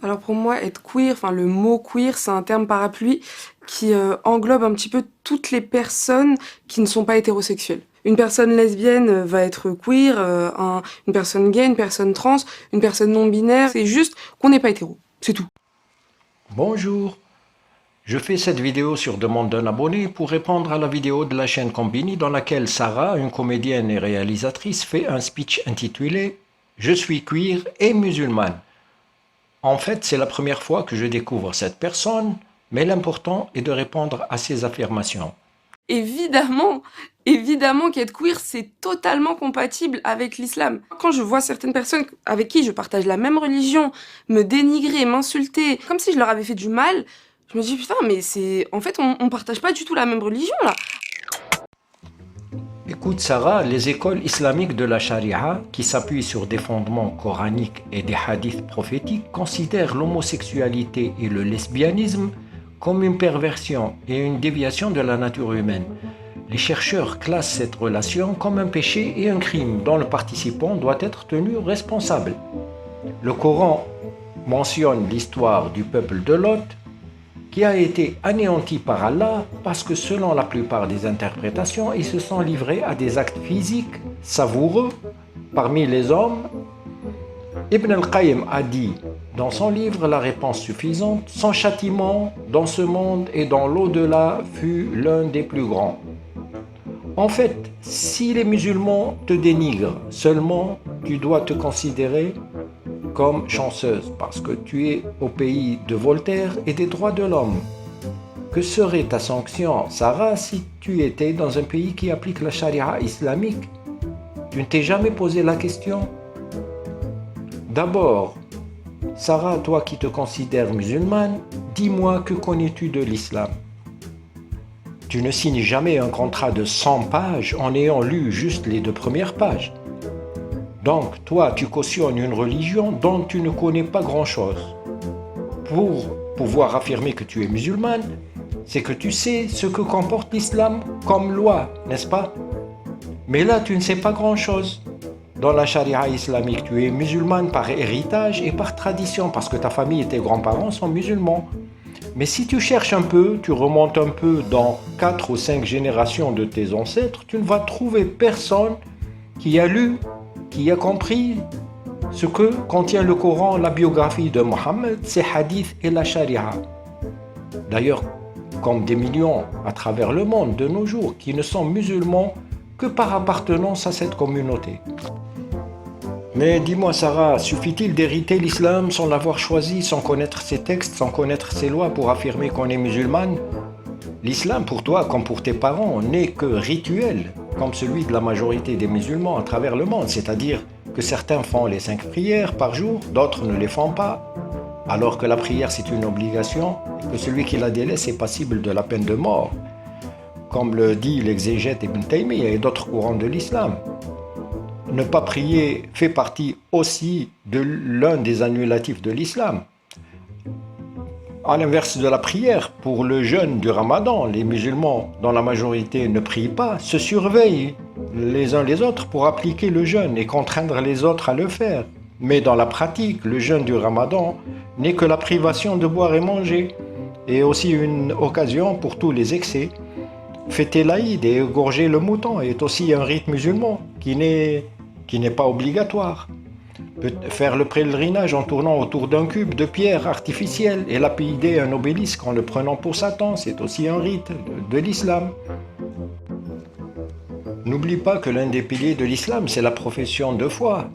Alors pour moi, être queer, enfin le mot queer, c'est un terme parapluie qui englobe un petit peu toutes les personnes qui ne sont pas hétérosexuelles. Une personne lesbienne va être queer, une personne gay, une personne trans, une personne non binaire. C'est juste qu'on n'est pas hétéro, c'est tout. Bonjour, je fais cette vidéo sur demande d'un abonné pour répondre à la vidéo de la chaîne Combini dans laquelle Sarah, une comédienne et réalisatrice, fait un speech intitulé « Je suis queer et musulmane ». En fait, c'est la première fois que je découvre cette personne, mais l'important est de répondre à ses affirmations. Évidemment qu'être queer, c'est totalement compatible avec l'islam. Quand je vois certaines personnes avec qui je partage la même religion me dénigrer, m'insulter, comme si je leur avais fait du mal, je me dis putain, mais c'est... En fait, on partage pas du tout la même religion, là. Écoute Sarah, les écoles islamiques de la charia, qui s'appuient sur des fondements coraniques et des hadiths prophétiques, considèrent l'homosexualité et le lesbianisme comme une perversion et une déviation de la nature humaine. Les chercheurs classent cette relation comme un péché et un crime dont le participant doit être tenu responsable. Le Coran mentionne l'histoire du peuple de Lot, qui a été anéanti par Allah parce que selon la plupart des interprétations, ils se sont livrés à des actes physiques savoureux parmi les hommes. Ibn al-Qayyim a dit dans son livre La réponse suffisante, son châtiment dans ce monde et dans l'au-delà fut l'un des plus grands. En fait, si les musulmans te dénigrent, seulement tu dois te considérer comme chanceuse parce que tu es au pays de Voltaire et des droits de l'homme. Que serait ta sanction, Sarah, si tu étais dans un pays qui applique la charia islamique? Tu ne t'es jamais posé la question? D'abord, Sarah, toi qui te considères musulmane, dis-moi que connais-tu de l'islam? Tu ne signes jamais un contrat de 100 pages en ayant lu juste les 2 premières pages. Donc, toi, tu cautionnes une religion dont tu ne connais pas grand-chose. Pour pouvoir affirmer que tu es musulmane, c'est que tu sais ce que comporte l'islam comme loi, n'est-ce pas? Mais là, tu ne sais pas grand-chose. Dans la charia islamique, tu es musulmane par héritage et par tradition, parce que ta famille et tes grands-parents sont musulmans. Mais si tu cherches un peu, tu remontes un peu dans 4 ou 5 générations de tes ancêtres, tu ne vas trouver personne qui a lu, qui a compris ce que contient le Coran, la biographie de Mohammed, ses hadiths et la charia. D'ailleurs, comme des millions à travers le monde de nos jours qui ne sont musulmans que par appartenance à cette communauté. Mais dis-moi Sarah, suffit-il d'hériter l'islam sans l'avoir choisi, sans connaître ses textes, sans connaître ses lois pour affirmer qu'on est musulmane? L'islam pour toi, comme pour tes parents, n'est que rituel, comme celui de la majorité des musulmans à travers le monde, c'est-à-dire que certains font les 5 prières par jour, d'autres ne les font pas, alors que la prière c'est une obligation et que celui qui la délaisse est passible de la peine de mort, comme le dit l'exégète Ibn Taymiyyah et d'autres courants de l'islam. Ne pas prier fait partie aussi de l'un des annulatifs de l'islam. À l'inverse de la prière, pour le jeûne du Ramadan, les musulmans, dont la majorité ne prient pas, se surveillent les uns les autres pour appliquer le jeûne et contraindre les autres à le faire. Mais dans la pratique, le jeûne du Ramadan n'est que la privation de boire et manger, et aussi une occasion pour tous les excès. Fêter l'Aïd et égorger le mouton est aussi un rite musulman qui n'est pas obligatoire. Faire le pèlerinage en tournant autour d'un cube de pierre artificielle et lapider un obélisque en le prenant pour Satan, c'est aussi un rite de l'islam. N'oublie pas que l'un des piliers de l'islam, c'est la profession de foi.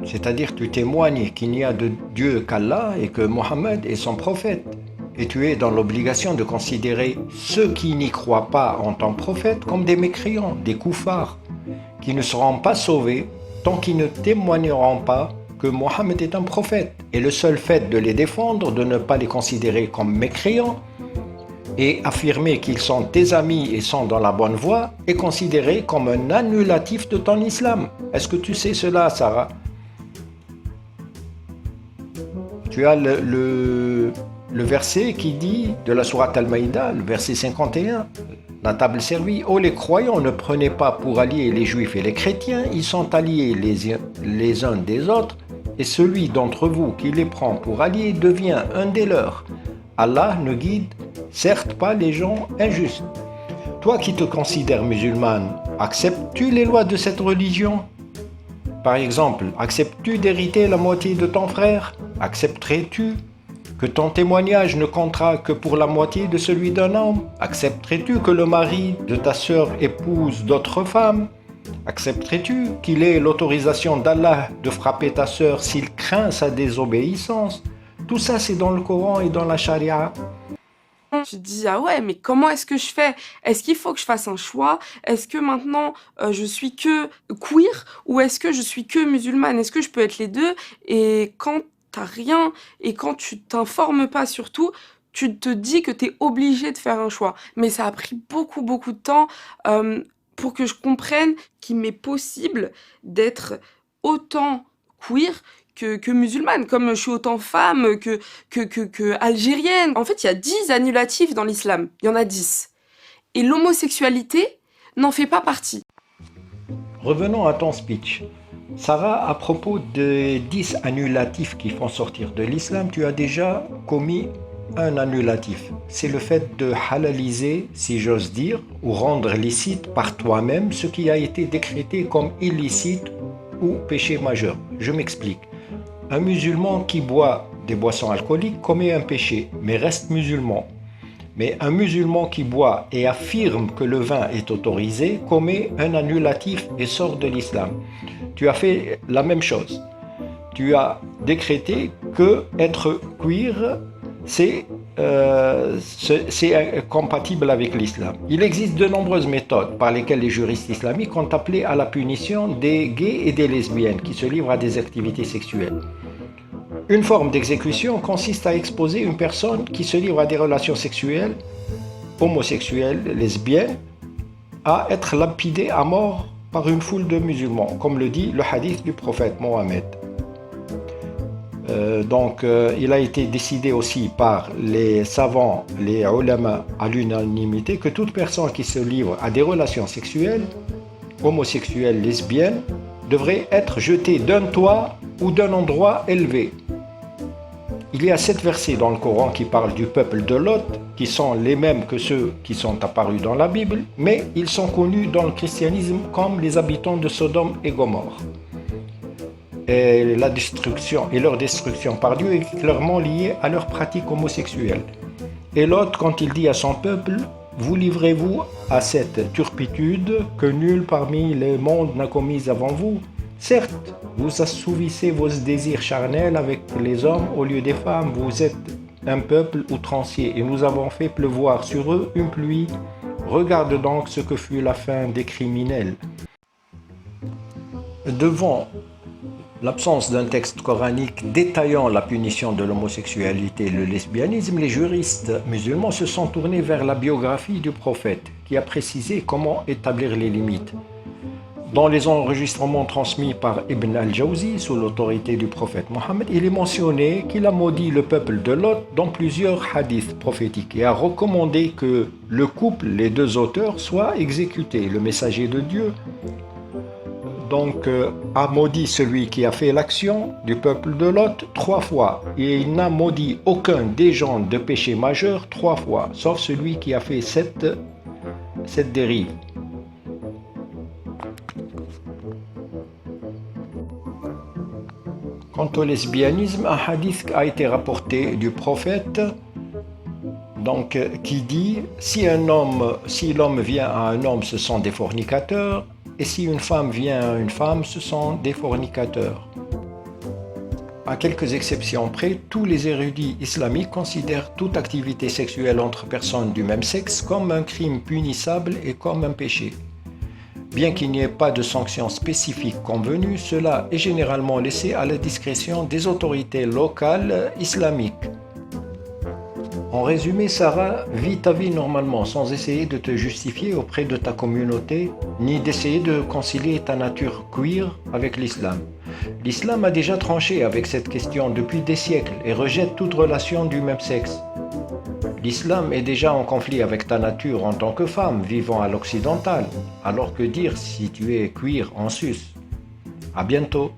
C'est-à-dire tu témoignes qu'il n'y a de Dieu qu'Allah et que Mohammed est son prophète. Et tu es dans l'obligation de considérer ceux qui n'y croient pas en tant que prophète comme des mécréants, des koufars, qui ne seront pas sauvés tant qu'ils ne témoigneront pas que Mohammed est un prophète. Et le seul fait de les défendre, de ne pas les considérer comme mécréants, et affirmer qu'ils sont tes amis et sont dans la bonne voie, est considéré comme un annulatif de ton islam. Est-ce que tu sais cela, Sarah? Tu as le verset qui dit, de la sourate Al-Maïda, le verset 51, la table servie, « Oh les croyants, ne prenez pas pour alliés les juifs et les chrétiens, ils sont alliés les uns des autres, et celui d'entre vous qui les prend pour alliés devient un des leurs. Allah ne guide certes pas les gens injustes. Toi qui te considères musulmane, acceptes-tu les lois de cette religion? Par exemple, acceptes-tu d'hériter la moitié de ton frère? Accepterais-tu que ton témoignage ne comptera que pour la moitié de celui d'un homme? Accepterais-tu que le mari de ta sœur épouse d'autres femmes? Accepterais-tu qu'il ait l'autorisation d'Allah de frapper ta sœur s'il craint sa désobéissance? Tout ça, c'est dans le Coran et dans la charia. Tu te dis, ah ouais, mais comment est-ce que je fais? Est-ce qu'il faut que je fasse un choix? Est-ce que maintenant je suis que queer ou est-ce que je suis que musulmane? Est-ce que je peux être les deux? Et quand t'as rien et quand tu t'informes pas surtout, tu te dis que t'es obligé de faire un choix. Mais ça a pris beaucoup, beaucoup de temps pour que je comprenne qu'il m'est possible d'être autant queer que musulmane, comme je suis autant femme que algérienne. En fait, il y a 10 annulatifs dans l'islam. Il y en a 10. Et l'homosexualité n'en fait pas partie. Revenons à ton speech. Sarah, à propos des 10 annulatifs qui font sortir de l'islam, tu as déjà commis un annulatif. C'est le fait de halaliser, si j'ose dire, ou rendre licite par toi-même ce qui a été décrété comme illicite ou péché majeur. Je m'explique. Un musulman qui boit des boissons alcooliques commet un péché, mais reste musulman. Mais un musulman qui boit et affirme que le vin est autorisé commet un annulatif et sort de l'islam. Tu as fait la même chose. Tu as décrété que être queer, c'est compatible avec l'islam. Il existe de nombreuses méthodes par lesquelles les juristes islamiques ont appelé à la punition des gays et des lesbiennes qui se livrent à des activités sexuelles. Une forme d'exécution consiste à exposer une personne qui se livre à des relations sexuelles, homosexuelles, lesbiennes, à être lapidée à mort par une foule de musulmans, comme le dit le hadith du prophète Mohammed. Il a été décidé aussi par les savants, les ulama, à l'unanimité, que toute personne qui se livre à des relations sexuelles, homosexuelles, lesbiennes, devrait être jetée d'un toit ou d'un endroit élevé. Il y a 7 versets dans le Coran qui parlent du peuple de Lot, qui sont les mêmes que ceux qui sont apparus dans la Bible, mais ils sont connus dans le christianisme comme les habitants de Sodome et Gomorrhe. Et leur destruction par Dieu est clairement liée à leur pratique homosexuelle. Et Lot, quand il dit à son peuple, vous livrez-vous à cette turpitude que nul parmi les mondes n'a commise avant vous? Certes, vous assouvissez vos désirs charnels avec les hommes au lieu des femmes. Vous êtes un peuple outrancier et nous avons fait pleuvoir sur eux une pluie. Regarde donc ce que fut la fin des criminels. Devant l'absence d'un texte coranique détaillant la punition de l'homosexualité et le lesbianisme, les juristes musulmans se sont tournés vers la biographie du prophète, qui a précisé comment établir les limites. Dans les enregistrements transmis par Ibn al-Jawzi sous l'autorité du prophète Mohammed, il est mentionné qu'il a maudit le peuple de Lot dans plusieurs hadiths prophétiques et a recommandé que le couple, les deux auteurs, soient exécutés. Le messager de Dieu a maudit celui qui a fait l'action du peuple de Lot 3 fois, et il n'a maudit aucun des gens de péché majeur 3 fois, sauf celui qui a fait cette dérive. Quant au lesbianisme, un hadith a été rapporté du prophète qui dit si l'homme vient à un homme, ce sont des fornicateurs, et si une femme vient à une femme, ce sont des fornicateurs. À quelques exceptions près, tous les érudits islamiques considèrent toute activité sexuelle entre personnes du même sexe comme un crime punissable et comme un péché. Bien qu'il n'y ait pas de sanctions spécifiques convenues, cela est généralement laissé à la discrétion des autorités locales islamiques. En résumé, Sarah, vis ta vie normalement sans essayer de te justifier auprès de ta communauté, ni d'essayer de concilier ta nature queer avec l'islam. L'islam a déjà tranché avec cette question depuis des siècles et rejette toute relation du même sexe. L'islam est déjà en conflit avec ta nature en tant que femme vivant à l'occidental, alors que dire si tu es queer en sus? À bientôt.